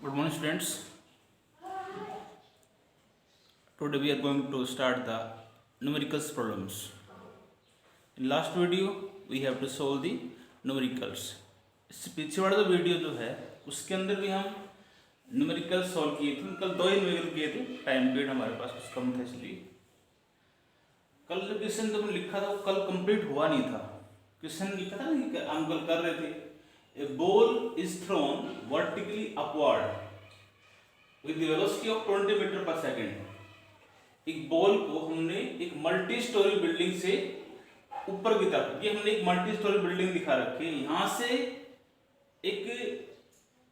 Good morning, students. Today we are going to start the numericals problems. In last video we have to solve the numericals. इससे पीछे वाला जो video जो है उसके अंदर भी हम न्यूमेरिकल सॉल्व किए थे। कल दो ही न्यूमेरिकल किए थे, टाइम पीरियड हमारे पास कुछ कम था, इसलिए कल जो क्वेश्चन जब लिखा था वो कल कंप्लीट हुआ नहीं था। क्वेश्चन लिखा था ना कि हम कल कर रहे थे, a ball is thrown vertically upward with the velocity of 20 metre per second. एक बॉल को हमने एक मल्टी स्टोरी बिल्डिंग से ऊपर की तरफ, ये हमने एक मल्टी स्टोरी बिल्डिंग दिखा रखी है, यहां से एक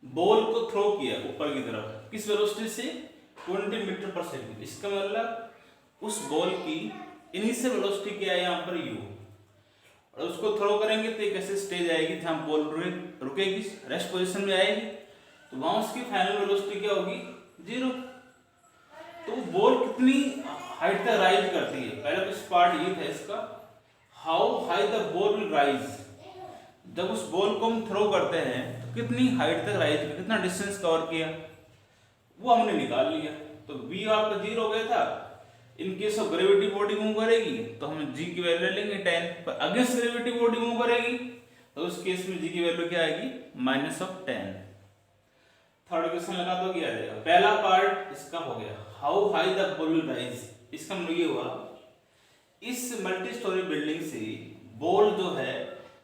बॉल को थ्रो किया ऊपर की तरफ, किस वेलोसिटी से 20 मीटर पर सेकेंड। इसका मतलब उस बॉल की इनिशियल वेलोसिटी क्या है यहाँ पर u, और उसको थ्रो करेंगे तो एक ऐसे स्टेज आएगी जहां बॉल रुकेगी, रेस्ट पोजीशन में आएगी, तो वहां उसकी फाइनल वेलोसिटी क्या होगी, 0। तो बॉल कितनी हाइट तक राइज करती है, पहला कुछ पार्ट ये था इसका, how high the ball will rise. जब उस बॉल को हम थ्रो करते हैं तो कितनी हाइट तक राइज, कितना डिस्टेंस कवर किया, वो हमने निकाल लिया। तो v आपका 0 हो गया था। In case of gravity body move करेगी तो हम g की वैल्यू लेंगे 10, पर अगेंस्ट ग्रेविटी बॉडी मूव करेगी तो उस केस में g की वैल्यू क्या आएगी, -10। थर्ड क्वेश्चन लगा दो, क्या आ जाएगा। पहला पार्ट इसका हो गया, how high the ball will rise. इसका मतलब ये हुआ, इस मल्टी स्टोरी बिल्डिंग से बॉल जो है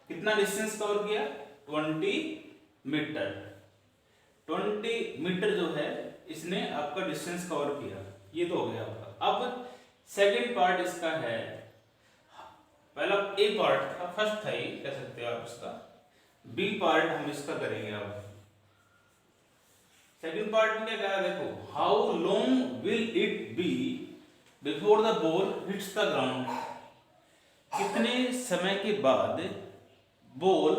कितना डिस्टेंस कवर किया, 20 मीटर। 20 मीटर जो है इसने आपका डिस्टेंस कवर किया, ये तो हो गया आपका। अब सेकंड पार्ट इसका है, पहला ए पार्ट था, फर्स्ट था ये कह सकते हो आप इसका, बी पार्ट हम इसका करेंगे। अब सेकंड पार्ट में क्या कहा, देखो, how long will it be before the ball hits the ground. कितने समय के बाद बॉल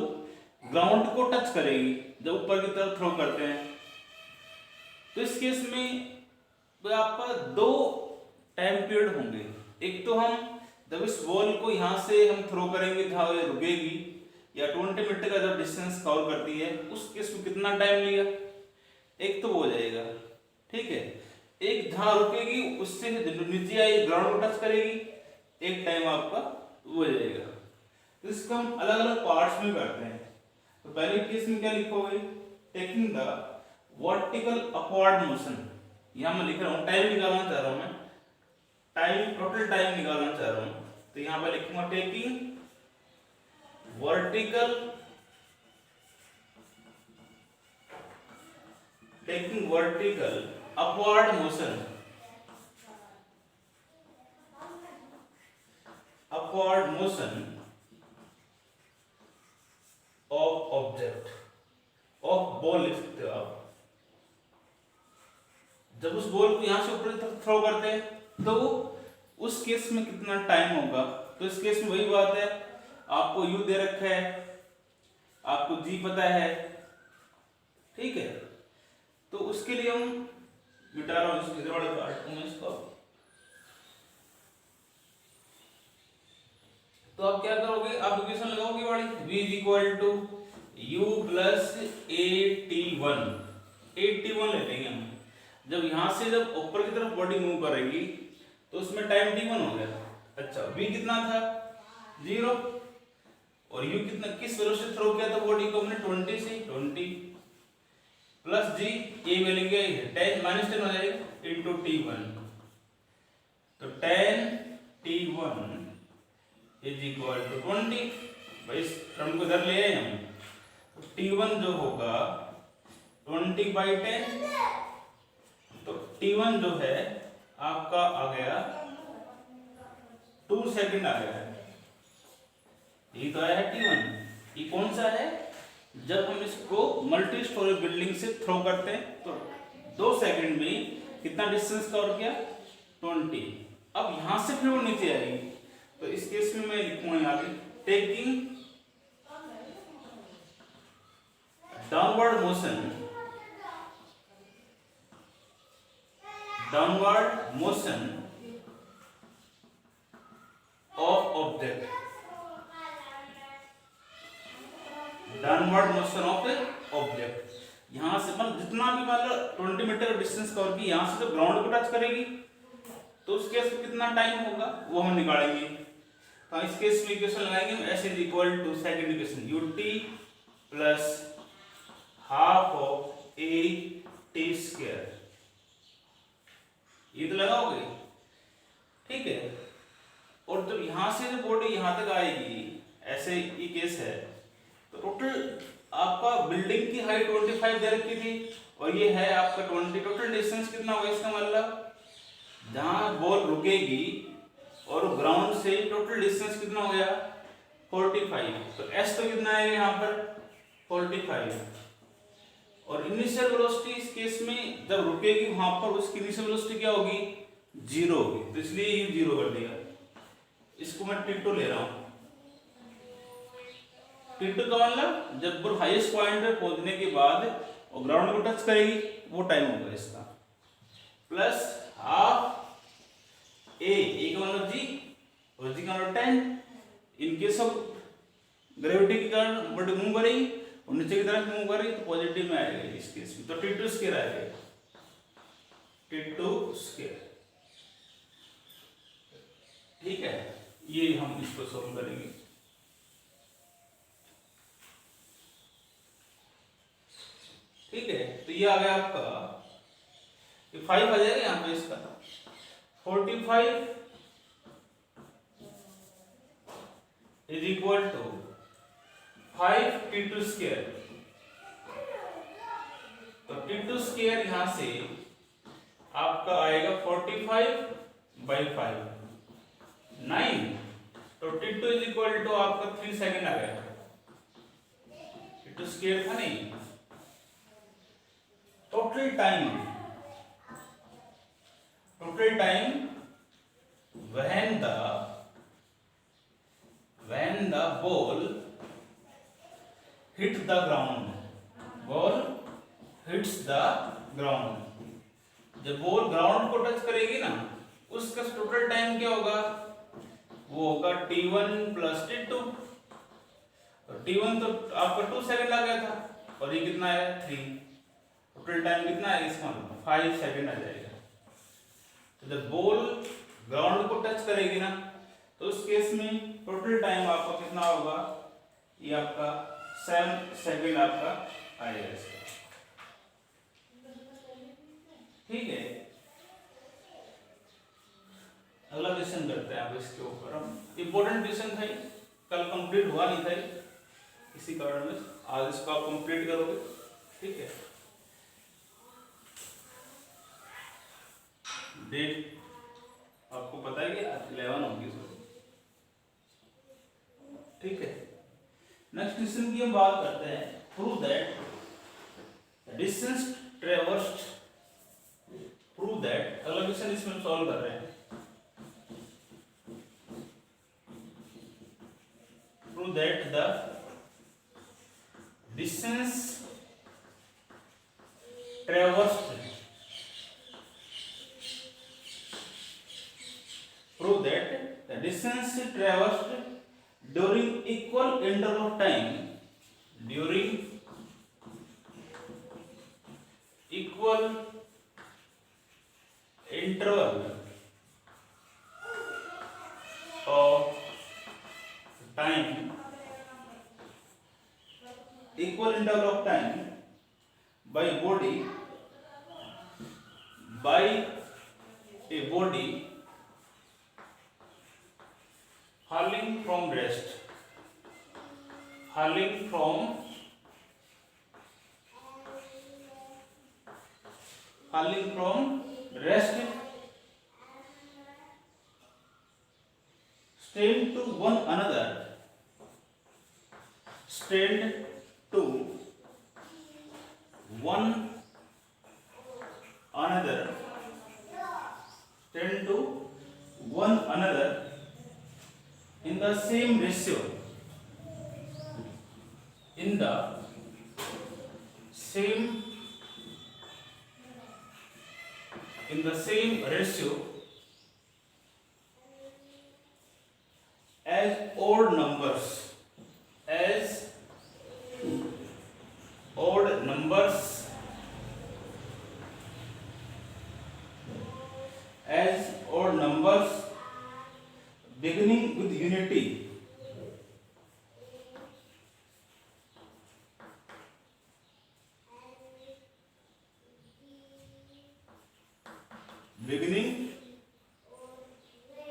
ग्राउंड को टच करेगी जब ऊपर की तरफ थ्रो करते हैं। तो इस केस में आपका दो टाइम पीरियड होंगे। एक तो हम जब इस बॉल को यहां से हम थ्रो करेंगे जहां ये रुकेगी, या 20 मीटर का जब डिस्टेंस कवर करती है, उस केस में कितना टाइम लिया, एक तो हो जाएगा, ठीक है। एक जहां रुकेगी उससे नीचे आई ग्राउंड को टच करेगी, एक टाइम आपका वो हो जाएगा। तो इसको हम अलग अलग पार्ट्स में करते हैं। तो पहले केस में क्या लिखोगे, taking the vertical upward motion. यहां मैं लिख रहा हूं, टाइम निकालना चाह रहा हूं मैं, टाइम, टोटल टाइम निकालना चाह रहा हूं। तो यहां पर लिखूंगा taking vertical upward motion, upward motion of object, of ball लिख सकते हो आप। जब उस बॉल को यहां से ऊपर तक थ्रो करते हैं तो उस केस में कितना टाइम होगा। तो इस केस में वही बात है, आपको u दे रखा है, आपको g पता है, ठीक है। तो उसके लिए हम मिटा रहा हूं इस वाले पार्ट को, इसको। तो आप क्या करोगे, आप इक्वेशन लगाओगे वाली, v = u + 81। 81 ले लेंगे हम। जब यहां से जब ऊपर की तरफ बॉडी मूव करेगी तो उसमें टाइम t1 हो गया। अच्छा, v कितना था, 0, और u कितना, किस वेलोसिटी थ्रो किया था बॉडी को हमने, 20 से, 20 प्लस g, ये मिलेंगे 10 -10 हो जाएगा इनटू t1। तो 10 t1 = 20। भाई इस टर्म को इधर ले आए हम, तो t1 जो होगा 20/10। तो t1 जो है आपका आ गया 2 सेकंड आ गया है, ये तो आया है t1। ये कौन सा है, जब हम इसको मल्टी स्टोरी बिल्डिंग से थ्रो करते हैं तो 2 सेकंड में कितना डिस्टेंस कवर किया, 20। अब यहां से फिर वो नीचे आएगी, तो इस केस में मैं लिखूंगा यहां पे, taking downward motion of object, downward motion of object. यहाँ से मतलब जितना भी मतलब 20 मीटर डिस्टेंस कवर की यहाँ से जब ग्राउंड को टच करेगी तो उस केस में कितना टाइम होगा वो हम निकालेंगे। तो इस केस में इक्वेशन लगाएंगे हम, s is equal to second equation u t plus half of a t square, ये तो लगाओगे, ठीक है। और जब यहां से जो बॉडी यहां तक आएगी, ऐसे ये केस है, तो टोटल आपका बिल्डिंग की हाइट 25 दे रखी थी और ये है आपका 20, टोटल डिस्टेंस कितना होगा इसका मतलब जहां बॉल रुकेगी और ग्राउंड से टोटल डिस्टेंस कितना हो गया 45, तो एस तो कितना है यहाँ पर 45, और इनिशियल वेलोसिटी इस केस में जब रुकेगी वहां पर उसकी इनिशियल वेलोसिटी क्या होगी 0 होगी, तो इसलिए ये 0 कर देगा। इसको मैं T2 ले रहा हूं। T2 का मतलब जब बॉल हाईएस्ट पॉइंट पे पहुंचने के बाद और ग्राउंड को टच करेगी वो टाइम होगा इसका, प्लस हाफ ए का मतलब जी और जी का मतलब 10, इन केस ऑफ ग्रेविटी के कारण बॉडी मूव करेगी और नीचे की तरफ मूव करेगी तो पॉजिटिव में आएगा इस केस में, तो T2 स्क्वायर आएगा, T2 स्क्वायर, ठीक है। ये हम इसको सॉल्व करेंगे। ठीक है, तो ये आ गया आपका, ये 5 आ जाएगा यहाँ पे इसका 45 is equal to 5 T2 square, तो T2 स्क्वायर यहां से आपका आएगा 45/5 9, तो T2 इज इक्वल टू आपका 3 सेकेंड आ गया, T2 स्क्वायर था नहीं। Total time when the ball hit the ground, जब बॉल ग्राउंड को टच करेगी ना उसका टोटल टाइम क्या होगा, वो होगा T1 प्लस T2, T1 तो आपका 2 सेकेंड आ गया था और ये कितना है 3, टोटल टाइम कितना है इसका 5 सेकेंड आ जाएगा। तो जब बॉल ग्राउंड को टच करेगी ना तो उस केस में टोटल टाइम आपका कितना होगा, ये आपका 7 सेकेंड आपका आएगा इसका, ठीक है। अगला क्वेश्चन करते हैं आप इसके ऊपर, हम इंपॉर्टेंट क्वेश्चन था, कल कंप्लीट हुआ नहीं था, इसी कारण में आज इसको आप कंप्लीट करोगे, ठीक है। डेट आपको पता है कि 11 होगी, ठीक है। नेक्स्ट क्वेश्चन की हम बात करते हैं, prove that distance traversed, prove that, अगला क्वेश्चन इसमें हम सॉल्व कर रहे हैं, prove that the distance traversed, prove that the distance traversed during equal interval of time, during equal interval of time, equal interval of time by a body hurling from rest, stand to one another, stand to one another, stand to one another in the same ratio, in the same ratio as odd numbers beginning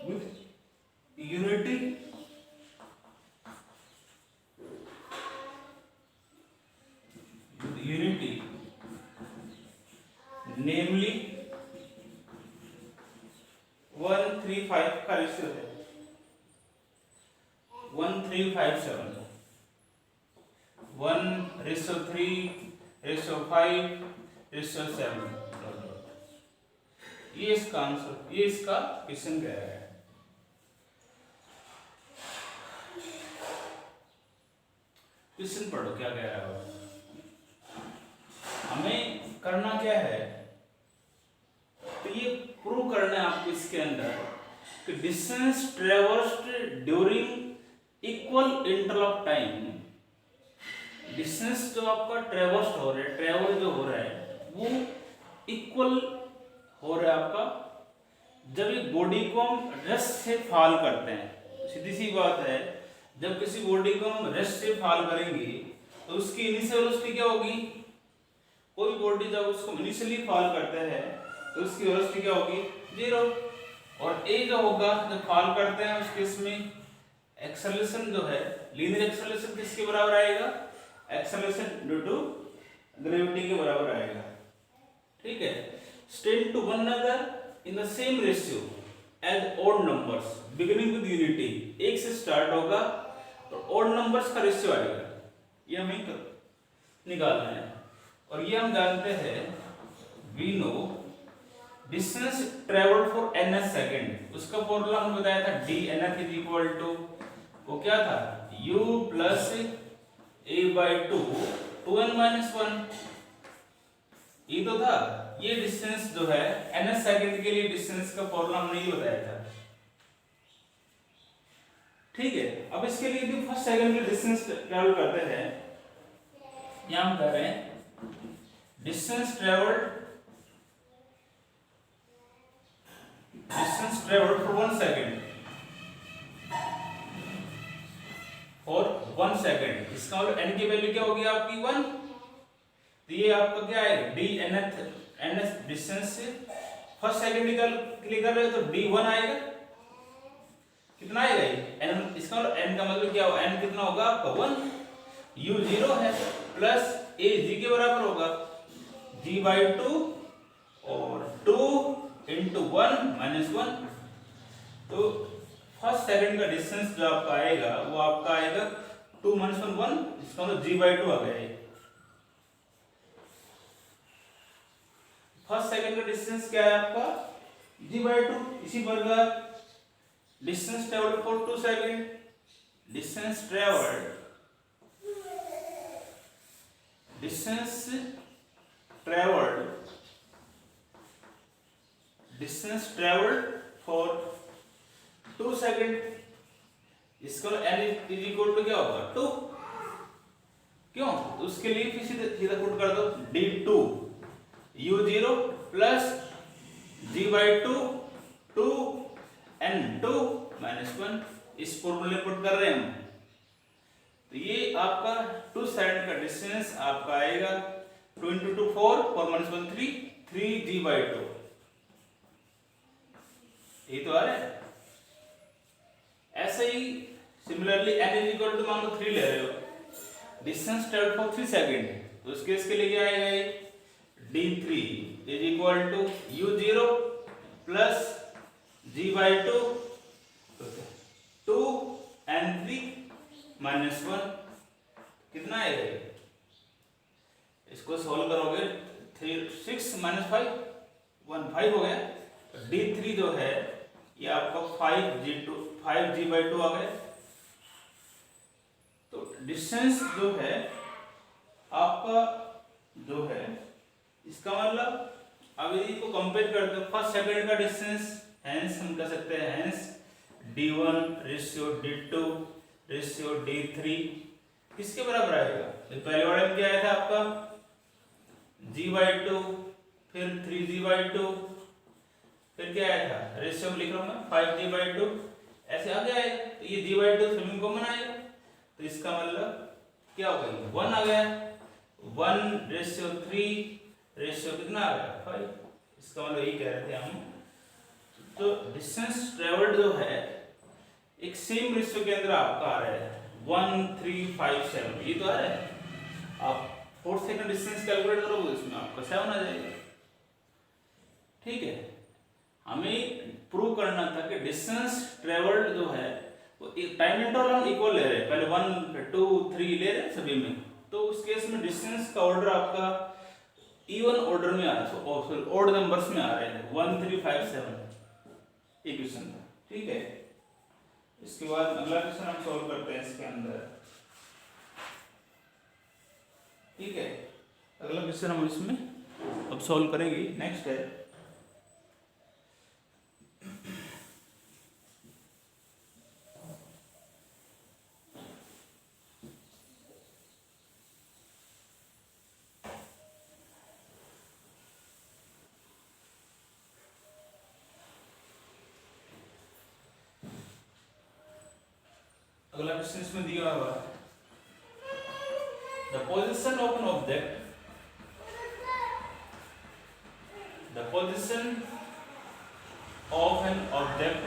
with unity namely 135 का ratio है 1357 1:3:5:7 ये इसका answer, ये इसका question कह रहा है। Question पढ़ो क्या कह रहा है। हमें करना क्या है, तो ये प्रूव करना है आपको इसके अंदर कि distance traversed during equal interval of time, distance जो आपका ट्रेवर्स्ड हो रहा है, ट्रेवल जो हो रहा है वो इक्वल हो रहा है आपका जब एक बॉडी को हम रेस्ट से फॉल करते हैं। सीधी सी बात है, जब किसी बॉडी को हम रेस्ट से फॉल करेंगे तो उसकी इनिशियल वेलोसिटी क्या होगी। कोई बॉडी जब उसको इनिशियली फॉल करता है तो उसकी वेलोसिटी क्या होगी, 0। और ए जो होगा जब फॉल करते हैं उस केस में एक्सेलरेशन जो है, लीनियर एक्सेलरेशन किसके बराबर आएगा, एक्सेलरेशन ड्यू टू ग्रेविटी के बराबर आएगा। ठीक है। Tend to one another in the same ratio as odd numbers beginning with unity, एक से स्टार्ट होगा और ऑड नंबर्स का रेशियो आएगा, ये हमें निकालना है। और ये हम जानते हैं, we know distance travelled for nth second, उसका फॉर्मूला हमने बताया था dnf इज इक्वल टू, वो क्या था, u प्लस a/2 2n-1, ये तो था। ये डिस्टेंस जो है nth सेकंड के लिए डिस्टेंस का फॉर्मूला हमने ये बताया था। ठीक है। अब इसके लिए भी फर्स्ट सेकंड के डिस्टेंस ट्रेवल करते हैं, यहां हम कर रहे हैं distance travelled for 1 second, for 1 second, इसका मतलब n की वैल्यू क्या होगी आपकी 1। तो ये आपका क्या है, d nth डिस्टेंस से फर्स्ट सेकंड निकाल कर रहे हो तो d1 आएगा। कितना आएगा ये n, इसका मतलब n का मतलब क्या होगा, n कितना होगा आपका 1, u 0 है प्लस a g के बराबर होगा g/2 और 2 into 1 minus 1। तो फर्स्ट सेकंड का डिस्टेंस जो आपका आएगा वो आपका आएगा 2 minus 1 1, इसका मतलब g/2 आ गया। फर्स्ट सेकंड का डिस्टेंस क्या है आपका, g/2। इसी प्रकार distance travelled for 2 second, distance travelled for 2 second, इसका n इज इक्वल टू क्या होगा 2। क्यों, तो उसके लिए फिर सीधा पुट कर दो d2 u0 plus g/2 2n2 -1, इस फॉर्मूले पुट कर रहे हैं हम। तो ये आपका 2 सेकंड का डिस्टेंस आपका आएगा 2 into 2 4 4 - 1 3 3g/2, ये तो आ रहा है। ऐसे ही similarly n is equal to मान लो 3 ले रहे हो, डिस्टेंस ट्रेवल फॉर 3 सेकंड, तो उस केस के लिए क्या आएगा, ये d3 is equal to u0 plus g/2 2n3 -1, कितना आएगा, इसको सॉल्व करोगे 6 - 5 1 5 हो गया। d3 जो है ये आपका 5g/2 आ गया। तो डिस्टेंस जो है आपका जो है, इसका मतलब अब यदि को कंपेयर करते हो फर्स्ट सेकंड का डिस्टेंस, हेंस हम कह सकते हैं hence d1 ratio d2 ratio d3 किसके बराबर आएगा, तो पहले वाले में क्या आया था आपका g/2, फिर 3g/2, फिर क्या आया था, रेशियो में लिख रहा हूं मैं 5g/2, ऐसे आगे आएगा। तो ये g/2 सभी कॉमन आएगा, तो इसका मतलब क्या हो गया 1 आ गया, 1 रेशियो 3 रेशियो कितना आ गया 5। इसका मतलब यही कह रहे थे हम तो डिस्टेंस ट्रेवल्ड जो है एक सेम रेशियो के अंदर आपका आ रहा है 1357, ये तो आ रहा है। आप 4 सेकंड डिस्टेंस कैलकुलेट करोगे इसमें आपका 7 आ जाएगा। ठीक है, हमें प्रूव करना था कि डिस्टेंस ट्रेवल्ड जो है वो टाइम इंटरवल हम इक्वल ले रहे हैं, पहले 1 2 3 ले रहे हैं सभी में, तो उस केस में डिस्टेंस का ऑर्डर आपका इवन ऑर्डर में आ रहा है, ऑड नंबर्स में आ रहे हैं 1357 इक्वेशन में। ठीक है, इसके बाद अगला क्वेश्चन हम सॉल्व करते हैं इसके अंदर। ठीक है, अगला क्वेश्चन हम इसमें अब सॉल्व करेंगे। नेक्स्ट है अगला क्वेश्चन इसमें दिया हुआ है the position of an object, the position of an object,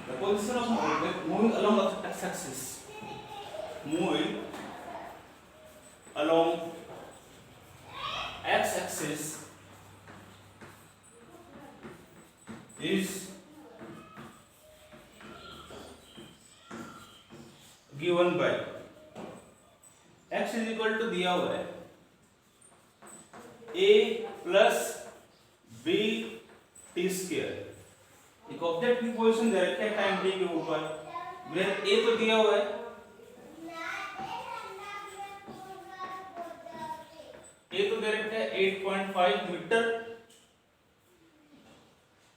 the position of an object moving along x-axis, moving along x-axis is given by x is equal to दिया हुआ है a plus b t square. एक object की position दे रखी है time t के ऊपर, where a तो दिया हुआ है, a तो दे रखा है 8.5 मीटर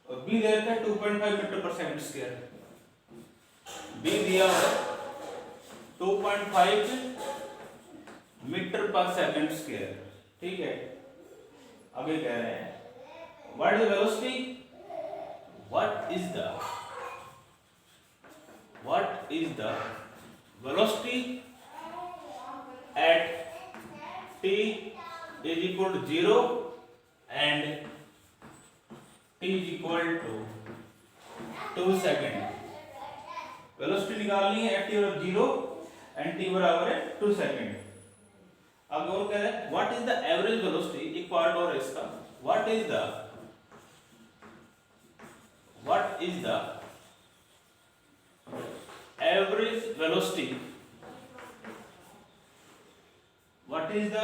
और b दे रखा है 2.5 मीटर पर सेकंड स्क्वायर। b दिया हुआ है 2.5 मीटर पर सेकंड स्क्वायर। ठीक है, आगे कह रहे हैं what is velocity, what is the velocity at t is equal to 0 and t is equal to 2 second. Velocity निकालनी है एट t बराबर 0 एंड t बराबर है 2 सेकंड। अब और कह रहे हैं what is the average velocity, एक पार्ट और है इसका, what is the average velocity, what is the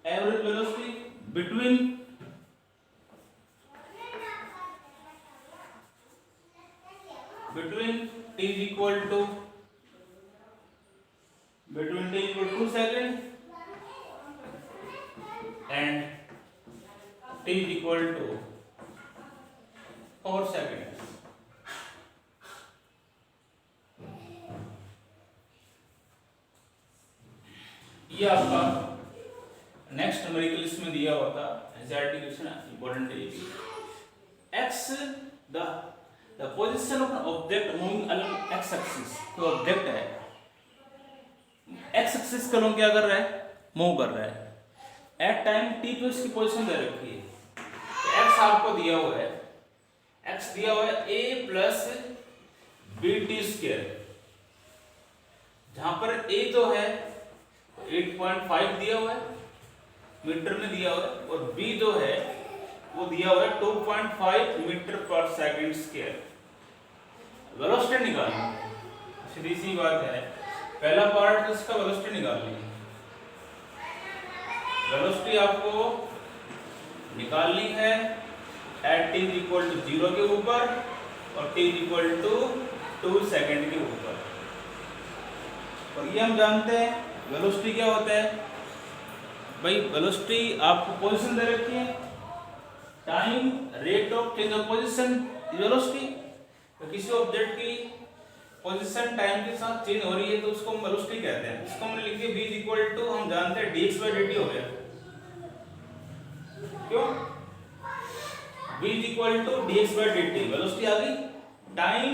average velocity between t is equal to 2 second and t is equal to 4 second। ये आपका नेक्स्ट न्यूमेरिकल इसमें दिया हुआ था, एसआरटी क्वेश्चन इंपॉर्टेंट है। x the position of an object moving along x axis, तो object है x axis का लोग क्या कर रहा है, मूव कर रहा है। एट टाइम t पे उसकी पोजीशन दे रखी है, तो x आपको दिया हुआ है, x दिया हुआ है a plus B T square, जहां पर a तो है 8.5 दिया हुआ है मीटर में दिया हुआ है, और b जो है वो दिया हुआ है 2.5 मीटर पर सेकंड स्क्वायर। वेलोसिटी निकालनी है, सीधी सी बात है, पहला पार्ट तो इसका वेलोसिटी निकालनी है। वेलोसिटी आपको निकालनी है एट t इक्वल टू 0 के ऊपर और t इक्वल टू 2 सेकंड के ऊपर। और ये हम जानते हैं वेलोसिटी क्या होता है भाई, वेलोसिटी आपको पोजीशन दे रखी है, time rate of change of position velocity. तो किसी ऑब्जेक्ट की पोजीशन टाइम के साथ चेंज हो रही है तो उसको हम वेलोसिटी कहते हैं। इसको हमने लिख दिया v इक्वल टू, हम जानते हैं dx/dt हो गया, क्यों v equal to dx/dt, velocity आ गई। टाइम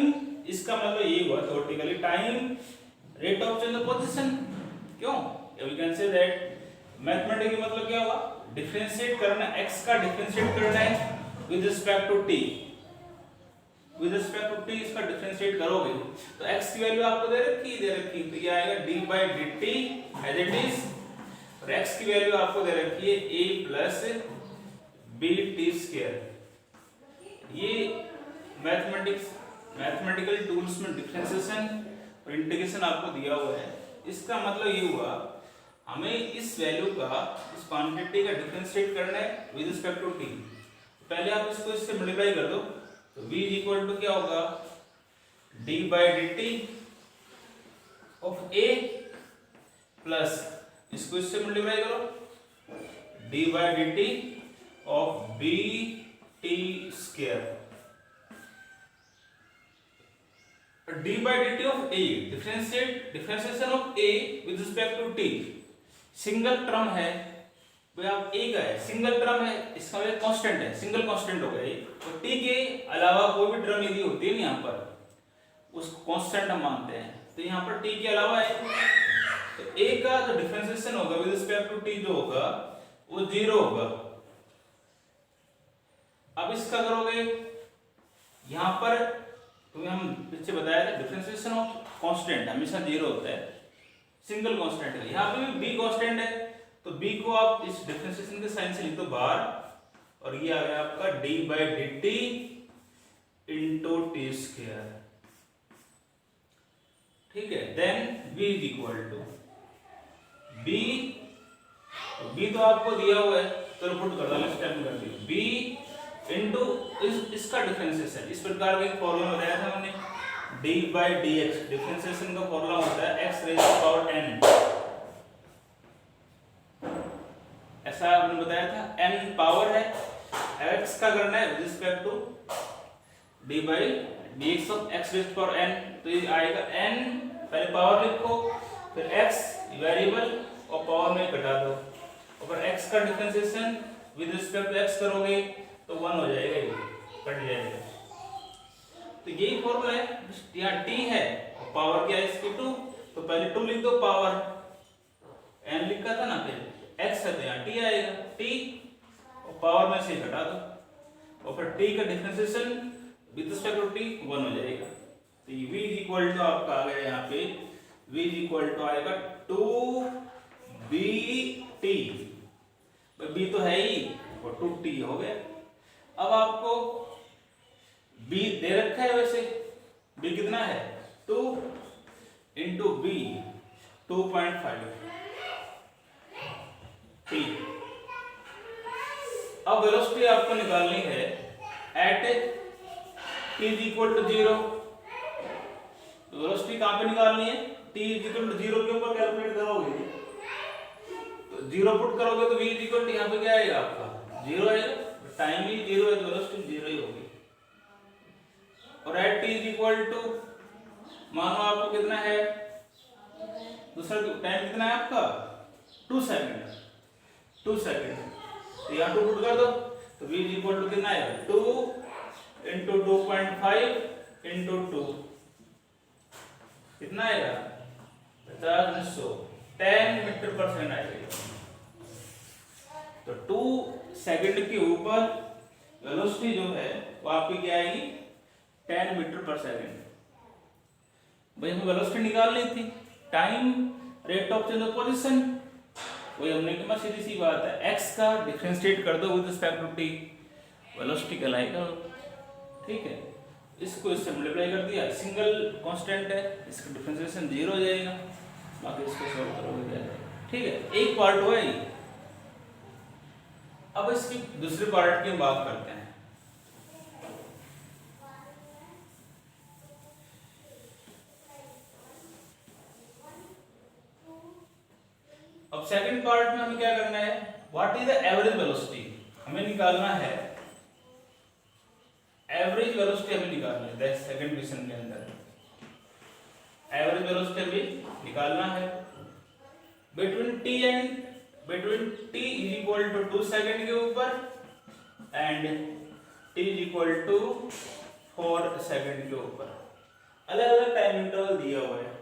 इसका मतलब ये हुआ theoretically time rate of change of position, क्यों we can say that mathematically मतलब क्या हुआ, डिफरेंशिएट करना, x का डिफरेंशिएट करना है with respect to t, with respect to t इसका डिफरेंशिएट करोगे तो x की वैल्यू आपको दे रखी तो ये आएगा d by dt as it is, और x की वैल्यू आपको दे रखी है a plus B T square. ये मैथमेटिकल टूल्स में डिफरेंशिएशन और इंटीग्रेशन आपको दिया हुआ है। इसका मतलब ये हुआ हमें इस वैल्यू का, इस क्वांटिटी का डिफरेंशिएट करना है विद रिस्पेक्ट टू टी। पहले आप इसको इससे मल्टीप्लाई कर दो तो v इज इक्वल टू क्या होगा, d by d t of a plus इसको इससे मल्टीप्लाई करो d by d t of b t square, d by d t of a, differentiation of a with respect to t। Single term है भाई, आप a का है, single term है, इसका मतलब कांस्टेंट है, सिंगल कांस्टेंट हो गया। तो t के अलावा कोई भी टर्म यदि होती है ना यहाँ पर, उसको कांस्टेंट हम मानते हैं। तो यहाँ पर t के अलावा है तो a का जो डिफरेंशिएशन होगा विद रिस्पेक्ट टू t जो होगा वो 0 होगा। अब इसका करोगे यहाँ पर, तो हम पीछे बताया था डिफरेंशिएशन ऑफ कांस्टेंट हमेशा 0 होता है, सिंगल कांस्टेंट है। यहाँ पे भी b कांस्टेंट है तो b को आप इस डिफरेंशिएशन के साइन से लिख दो बाहर, और ये आ गया आपका d by d t into t square, ठीक है। Then v is equal to b तो आपको दिया हुआ है, चलो पुट कर दो, नेक्स्ट टाइम कर दियो b इंटू इसका डिफरेंशिएशन। इस प्रकार का एक फॉर्मूला बताया था हमने, d by d x, differentiation का फॉर्मूला होता है x raise to power n, ऐसा आपने बताया था। n पावर है, x का करना है with respect to d by dx of x raise to power n। तो ये आएगा n, पहले पावर लिखो, फिर x वेरिएबल और पावर में घटा दो, और फिर x का differentiation with respect to x करोगे तो 1 हो जाएगा, ये कट जाएगा। तो यही फॉर्मूला है। यहाँ t है और पावर क्या है इसकी 2, तो पहले 2 लिख दो, पावर n लिखा था ना, फिर x है तो यहाँ t आएगा, t और पावर में से घटा दो, और फिर t का differentiation with respect to t 1 हो जाएगा। तो ये v इज इक्वल टू आपका आ गया यहाँ पे, v इज इक्वल टू आएगा 2bt, b तो है ही और 2t हो गया। अब आपको b दे रखा है, वैसे b कितना है 2 इंटू b 2.5 t। अब वेलोसिटी आपको निकालनी है at t is equal to 0। Velocity कहां पे निकालनी है, t इज इक्वल टू 0 के ऊपर कैलकुलेट करोगे तो 0 पुट करोगे तो v इज इक्वल टू यहाँ पे क्या आएगा आपका 0 आएगा, टाइम ही 0 है तो वेलोसिटी 0 ही होगी। और at t is equal to, मानो आपको कितना है, दूसरा टाइम कितना है आपका 2 सेकंड, 2 सेकंड, तो यहाँ 2 पुट कर दो तो v इज इक्वल टू कितना आएगा 2 इंटू 2.5 इंटू 2 कितना आएगा 50 10 मीटर पर सेकंड आएगा। तो 2 सेकंड के ऊपर वेलोसिटी जो है वो आपकी क्या आएगी 10 मीटर पर सेकंड। भाई हमें वेलोसिटी निकालनी थी, time, rate of change of position, वही हमने कहा सीधी सी बात है, x का डिफरेंशिएट कर दो with respect to t, velocity कहलाएगा, ठीक है। इसको इससे मल्टीप्लाई कर दिया, सिंगल कांस्टेंट है, इसका डिफरेंशिएशन 0 हो जाएगा, बाकी इसको सॉल्व करोगे क्या जाएगा, ठीक है। एक पार्ट हुआ ही। अब इसकी दूसरे पार्ट की बात करते हैं। अब सेकंड पार्ट में हमें क्या करना है, what is the average velocity, हमें निकालना है एवरेज वेलोसिटी, हमें निकालना है सेकंड क्वेश्चन के अंदर एवरेज वेलोसिटी हमें निकालना है between t is equal to 2 second के ऊपर and t is equal to 4 second के ऊपर, अलग अलग टाइम इंटरवल दिया हुआ है।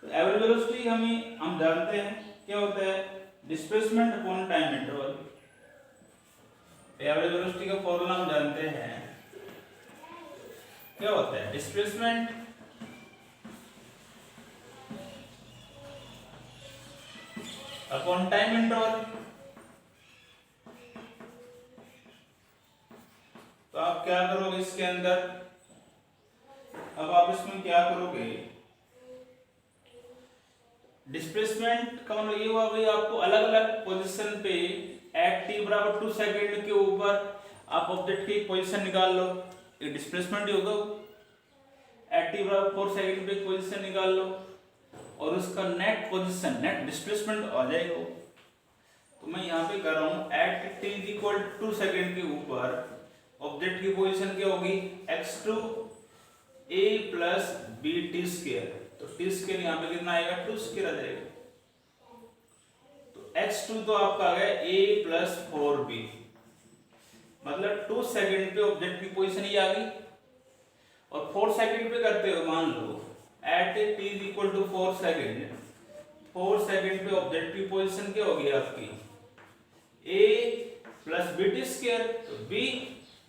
तो एवरेज वेलोसिटी हम जानते हैं क्या होता है, displacement upon time interval. Average velocity का फॉर्मूला हम जानते हैं, क्या होता है, डिस्प्लेसमेंट अपॉन टाइम इंटरवल। तो आप क्या करोगे इसके अंदर, अब आप इसमें क्या करोगे, डिस्प्लेसमेंट का मतलब ये हुआ भाई आपको अलग अलग पोजीशन पे एट टी बराबर 2 सेकंड के ऊपर आप ऑब्जेक्ट की पोजीशन निकाल लो, ये डिस्प्लेसमेंट ही होगा। एट टी बराबर 4 सेकंड पे पोजीशन निकाल लो और उसका नेट पोजीशन, नेट डिस्प्लेसमेंट आ जाएगा। तो मैं यहाँ पे कर रहा हूँ at t is equal 2 second के ऊपर ऑब्जेक्ट की पोजीशन क्या होगी, x2 a plus B T square. तो टी स्क्वायर यहाँ पे कितना आएगा, 2 स्क्वायर आ जाएगा। तो x2 तो आपका आ गया a प्लस 4b, मतलब 2 सेकंड पे ऑब्जेक्ट की पोजीशन ये आ गई। और 4 सेकंड पे करते हो, मान लो at t is equal to 4 second, 4 second पे ऑब्जेक्ट की पोजीशन क्या होगी आपकी, a plus B T square. तो b,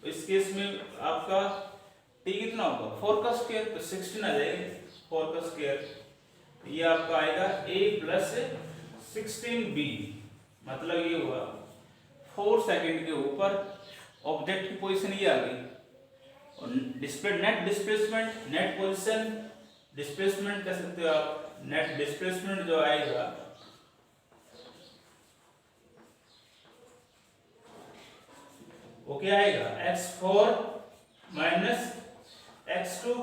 इस केस में आपका t कितना होगा, 4 का स्क्वायर, तो 16 आ जाएगा, 4 का स्क्वायर। ये आपका आएगा a प्लस 16b, मतलब ये हुआ 4 सेकंड के ऊपर ऑब्जेक्ट की पोजीशन ये आ गई। और net displacement, net position displacement कह सकते हो आप, नेट डिस्प्लेसमेंट जो आएगा वो क्या आएगा, x4 माइनस x2,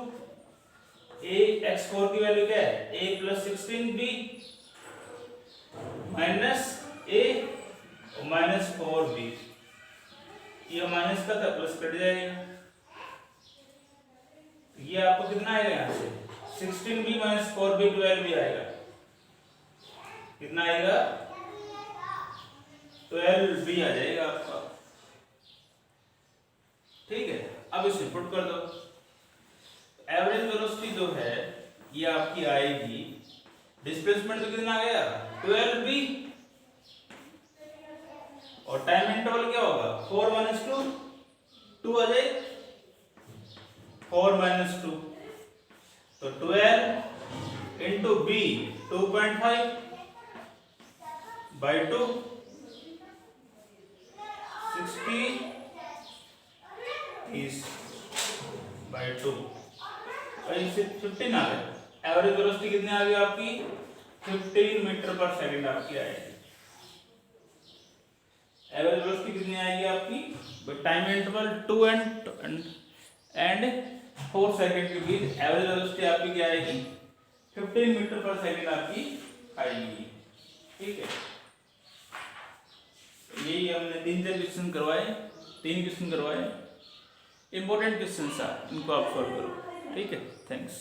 x4 की वैल्यू क्या है, a plus 16b minus a और माइनस 4b, ये माइनस का था प्लस कट जाएगा। ये आपको कितना आएगा, यहाँ से 16b माइनस 4b 12b आएगा, कितना आएगा, 12b आ जाएगा आपका। ठीक है, अब इसे पुट कर दो। एवरेज वेलोसिटी जो है ये आपकी आएगी, डिस्प्लेसमेंट तो कितना आ गया, 12b, और टाइम इंटरवल क्या होगा, 4 माइनस 2, 2 आ जाएगा, 4 माइनस 2, तो 12 into b 2.5 by 2 60 is by 2, इससे 15 आ गया। एवरेज वेलोसिटी कितनी आ गई आपकी, 15 मीटर पर सेकंड आपकी आएगी। एवरेज वेलोसिटी कितनी आएगी आपकी, टाइम इंटरवल 2 एंड 4 सेकंड के बीच एवरेज वेलोसिटी आपकी क्या आएगी, 15 मीटर पर सेकंड आपकी आएगी। ठीक है, यही हमने 3 क्वेश्चन करवाए, इंपॉर्टेंट क्वेश्चन इनको आप सॉल्व करो। ठीक है, थैंक्स।